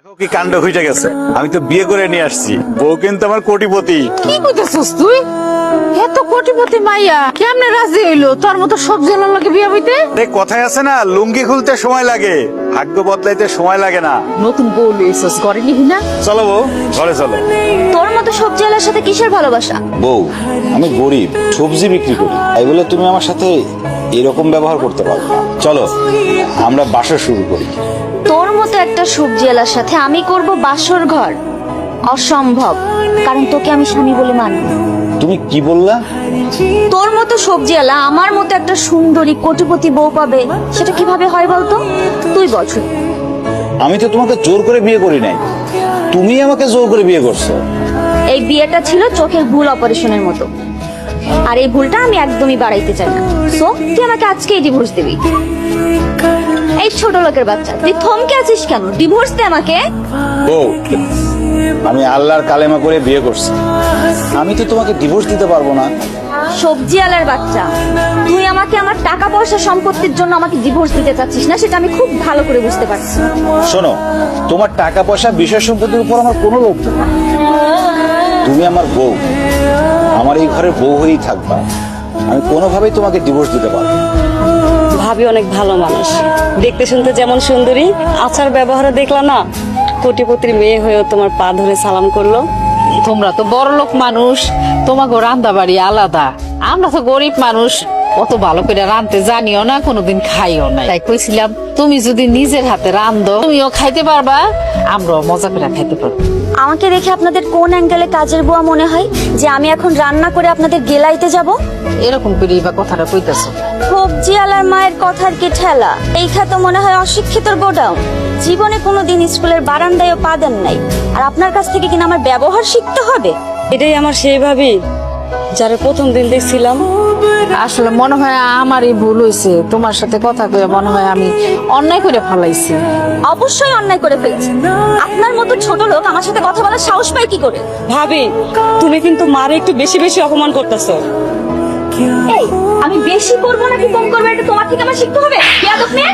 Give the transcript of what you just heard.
কি কাণ্ড হইতে গেছে, আমি তো বিয়ে করে নিয়ে আসছি, বউ কিন্তু আমার কোটিপতি। কি কইতেছস তুই? এত কোটিপতি মাইয়া কেমনে রাজি হইলো তোর মতো সব জেলার লোকে বিয়ে হইতে? কথায় আছে না, লুঙ্গি খুলতে সময় লাগে, ভাগ্য বদলাইতে সময় লাগে না। নতুন বউ লইছস, ঘরে নিবি না? চলো বউ, ঘরে চলো। তোর মতো সবজি আলার সাথে কিসের ভালোবাসা? বউ, আমি গরিব, সবজি বিক্রি করি, তাই বলে তুমি আমার সাথে এরকম ব্যবহার করতে পারবে না। চলো আমরা বাসা শুরু করি। তোর মতো একটা সবজি আলার সাথে আমি করব বাসর ঘর? অসম্ভব, কারণ তোকে আমি স্বামী বলে মানি না। তুমি কি বললা? তোর মতো সবজি আলা আমার মতো একটা সুন্দরী কোটিপতি বউ পাবে, সেটা কিভাবে হয় বলতো? তুই বল। আমি তো তোমাকে জোর করে বিয়ে করি নাই, তুমি আমাকে জোর করে বিয়ে করছো। এই বিয়েটা ছিল চোখের ভুল অপারেশনের মতো, আর এই ভুলটা আমি একদমই বাড়াইতে চাই না। সো তুই আমাকে আজকেই ডিভোর্স দিবি। এই ছোট লোকের বাচ্চা, তুই থমকে আছিস কেন? ডিভোর্স দে আমাকে। বউ, আমি আল্লাহর কালেমা করে বিয়ে করছি, আমি তো তোমাকে ডিভোর্স দিতে পারবো না। সবজি আলার বাচ্চা, তুই আমাকে আমার টাকা পয়সা সম্পত্তির জন্য আমাকে ডিভোর্স দিতে চাচ্ছিস না, সেটা আমি খুব ভালো করে বুঝতে পারছি। শোনো, তোমার টাকা পয়সা বিষয় সম্পত্তির উপর আমার কোনো লোভ নেই। তুমি আমার বউ, আমার এই ঘরের বউ হয়েই থাকবা, আমি কোনোভাবেই তোমাকে ডিভোর্স দিতে পারবো না। ভাবি অনেক ভালো মানুষ, দেখতে শুনতে যেমন সুন্দরী, আচার ব্যবহারে দেখলা না কোটিপতির মেয়ে হয়েও তোমার পা ধরে সালাম করলো। তোমরা তো বড় লোক মানুষ, তোমাকে রান্না বাড়ি আলাদা, আমরা তো গরিব মানুষ, অত ভালো করে রাঁধতে জানিও না, কোনোদিন খাইও না। তাই কইছিলাম তুমি যদি নিজের হাতে রান্ধো তুমিও খাইতে পারবা, আমরাও মজা করে খাইতে পারবো। আমাকে দেখে আপনাদের কোন অ্যাঙ্গেলে কাজের বুয়া মনে হয় যে আমি এখন রান্না করে আপনাদের গেলাইতে যাব? এরকম করে বা কথাটা কইতাছো? সবজি আলার মায়ের কথার কি ঠেলা? এই খাত মনে হয় অশিক্ষিতর গোডাউন। জীবনে কোনোদিন স্কুলের বারান্দায়ও পা দেন নাই, আর আপনার কাছ থেকে কিনা আমার ব্যবহার শিখতে হবে? এটাই আমার সেই ভাবি যারা প্রথম দিন দেখছিলাম। আসলে মনে হয় আমারই ভুল হয়েছে, তোমার সাথে কথা কয়ে মনে হয় আমি অন্যায় করে ফেলাইছি। অবশ্যই অন্যায় করে ফেলেছি। আপনার মতো ছোট লোক আমার সাথে কথা বলার সাহস পায় কি করে? ভাবি, তুমি কিন্তু মারে একটু বেশি বেশি অপমান করতেছো। এই, আমি বেশি করবো নাকি কম করবো এটা তোমার থেকে আমার শিখতে হবে। বেয়াদব মেয়ে।